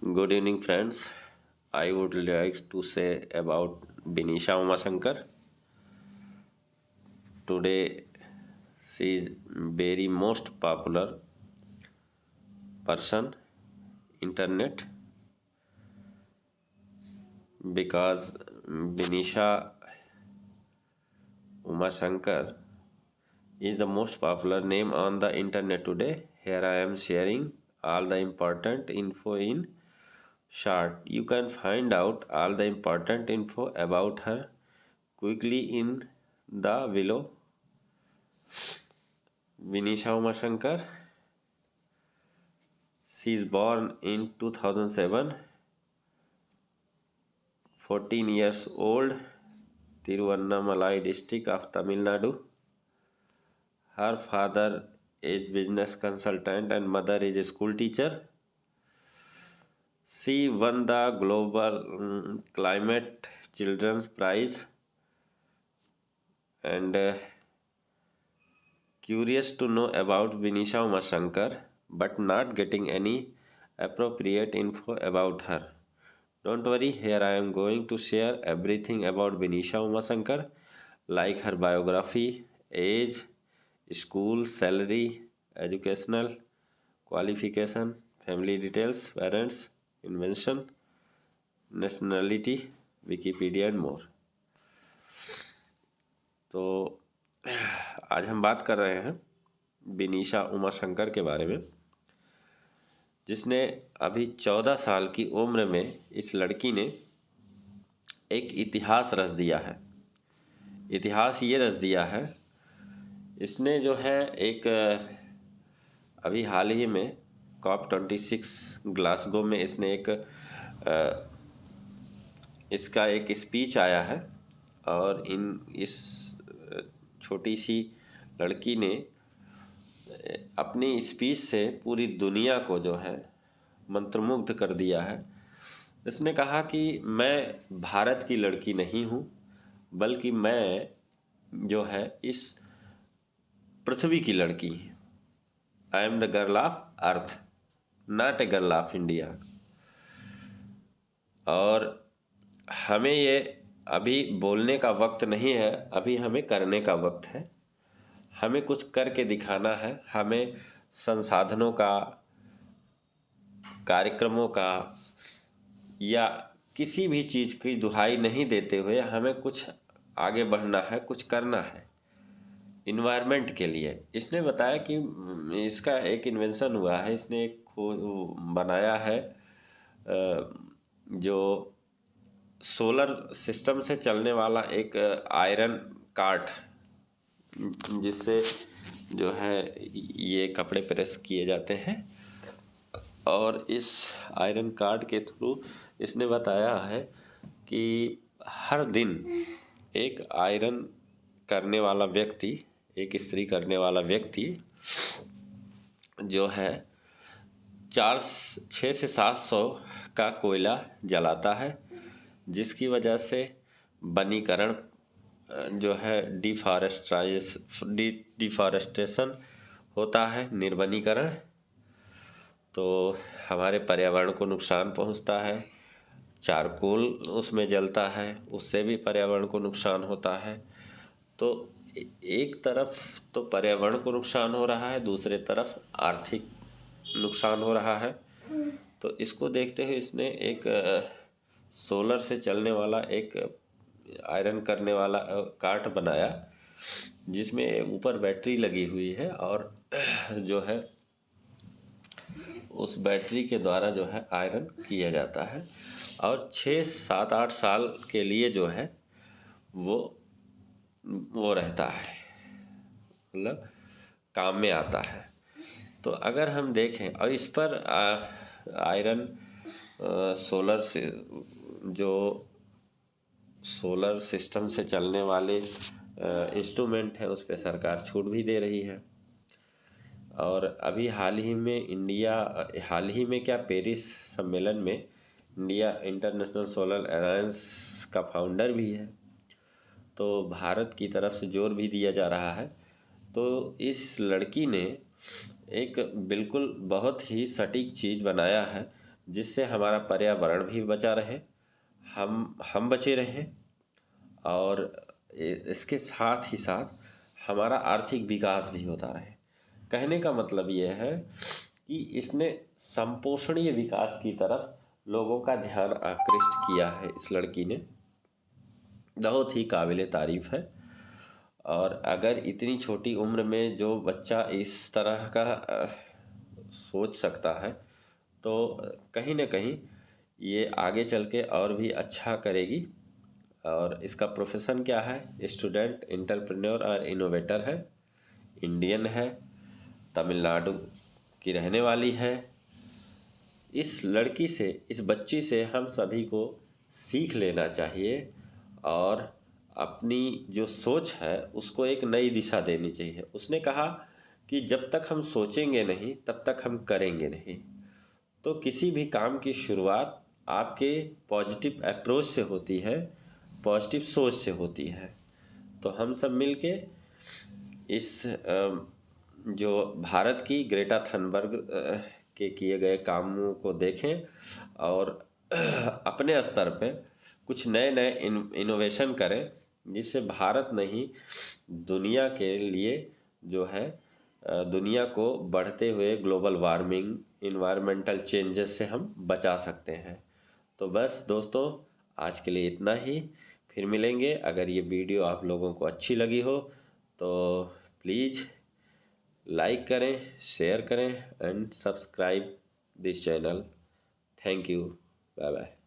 Good evening, friends. I would like to say about Binisha Umashankar. Today, she is very most popular person internet because Binisha Umashankar is the most popular name on the internet today. Here I am sharing all the important info in short. You can find out all the important info about her quickly in the below. Vinisha Umashankar. She is born in 2007, 14 years old, Tiruvannamalai district of Tamil Nadu. Her father is business consultant and mother is a school teacher. She won the Global Climate Children's Prize and curious to know about Vinisha Umashankar but not getting any appropriate info about her. Don't worry, here I am going to share everything about Vinisha Umashankar, like her biography, age, school, salary, educational qualification, family details, parents, invention, nationality, Wikipedia and more. तो आज हम बात कर रहे हैं विनीशा उमाशंकर के बारे में, जिसने अभी 14 साल की उम्र में इस लड़की ने एक इतिहास रच दिया है। इतिहास ये रच दिया है, इसने जो है एक अभी हाल ही में COP26 ग्लासगो में इसने इसका एक स्पीच आया है और इस छोटी सी लड़की ने अपनी स्पीच से पूरी दुनिया को जो है मंत्रमुग्ध कर दिया है। इसने कहा कि मैं भारत की लड़की नहीं हूँ, बल्कि मैं जो है इस पृथ्वी की लड़की। I am the girl of earth, not a girl of India. और हमें ये अभी बोलने का वक्त नहीं है, अभी हमें करने का वक्त है। हमें कुछ करके दिखाना है। हमें संसाधनों का, कार्यक्रमों का या किसी भी चीज़ की दुहाई नहीं देते हुए हमें कुछ आगे बढ़ना है, कुछ करना है इन्वायरमेंट के लिए। इसने बताया कि इसका एक इन्वेंशन हुआ है, इसने एक बनाया है जो सोलर सिस्टम से चलने वाला एक आयरन कार्ट, जिससे जो है ये कपड़े प्रेस किए जाते हैं। और इस आयरन कार्ड के थ्रू इसने बताया है कि हर दिन एक आयरन करने वाला व्यक्ति, एक इस्त्री करने वाला व्यक्ति जो है 600 से 700 का कोयला जलाता है, जिसकी वजह से वनीकरण जो है डिफॉरेस्टेशन होता है, निर्वनीकरण। तो हमारे पर्यावरण को नुकसान पहुंचता है। चारकोल उसमें जलता है, उससे भी पर्यावरण को नुकसान होता है। तो एक तरफ तो पर्यावरण को नुकसान हो रहा है, दूसरे तरफ आर्थिक नुकसान हो रहा है। तो इसको देखते हुए इसने एक सोलर से चलने वाला एक आयरन करने वाला कार्ट बनाया, जिसमें ऊपर बैटरी लगी हुई है और जो है उस बैटरी के द्वारा जो है आयरन किया जाता है और 6, 7, 8 साल के लिए जो है वो रहता है, मतलब काम में आता है। तो अगर हम देखें और इस पर आयरन सोलर से जो सोलर सिस्टम से चलने वाले इंस्ट्रूमेंट है, उस पर सरकार छूट भी दे रही है। और अभी हाल ही में क्या पेरिस सम्मेलन में इंडिया इंटरनेशनल सोलर अलायंस का फाउंडर भी है। तो भारत की तरफ से जोर भी दिया जा रहा है। तो इस लड़की ने एक बिल्कुल बहुत ही सटीक चीज़ बनाया है, जिससे हमारा पर्यावरण भी बचा रहे, हम बचे रहें, और इसके साथ ही साथ हमारा आर्थिक विकास भी होता रहे। कहने का मतलब ये है कि इसने संपोषणीय विकास की तरफ लोगों का ध्यान आकृष्ट किया है। इस लड़की ने बहुत ही काबिले तारीफ़ है। और अगर इतनी छोटी उम्र में जो बच्चा इस तरह का सोच सकता है, तो कहीं ना कहीं ये आगे चल के और भी अच्छा करेगी। और इसका प्रोफेशन क्या है? स्टूडेंट एंटरप्रेन्योर और इनोवेटर है, इंडियन है, तमिलनाडु की रहने वाली है। इस लड़की से, इस बच्ची से हम सभी को सीख लेना चाहिए और अपनी जो सोच है उसको एक नई दिशा देनी चाहिए। उसने कहा कि जब तक हम सोचेंगे नहीं तब तक हम करेंगे नहीं। तो किसी भी काम की शुरुआत आपके पॉजिटिव अप्रोच से होती है, पॉजिटिव सोच से होती है। तो हम सब मिलके इस जो भारत की ग्रेटा थनबर्ग के किए गए कामों को देखें और अपने स्तर पे कुछ नए नए इनोवेशन करें, जिससे भारत नहीं दुनिया के लिए जो है दुनिया को बढ़ते हुए ग्लोबल वार्मिंग, इन्वायरमेंटल चेंजेस से हम बचा सकते हैं। तो बस दोस्तों, आज के लिए इतना ही। फिर मिलेंगे। अगर ये वीडियो आप लोगों को अच्छी लगी हो तो प्लीज़ लाइक करें, शेयर करें and subscribe this channel. Thank you. Bye bye.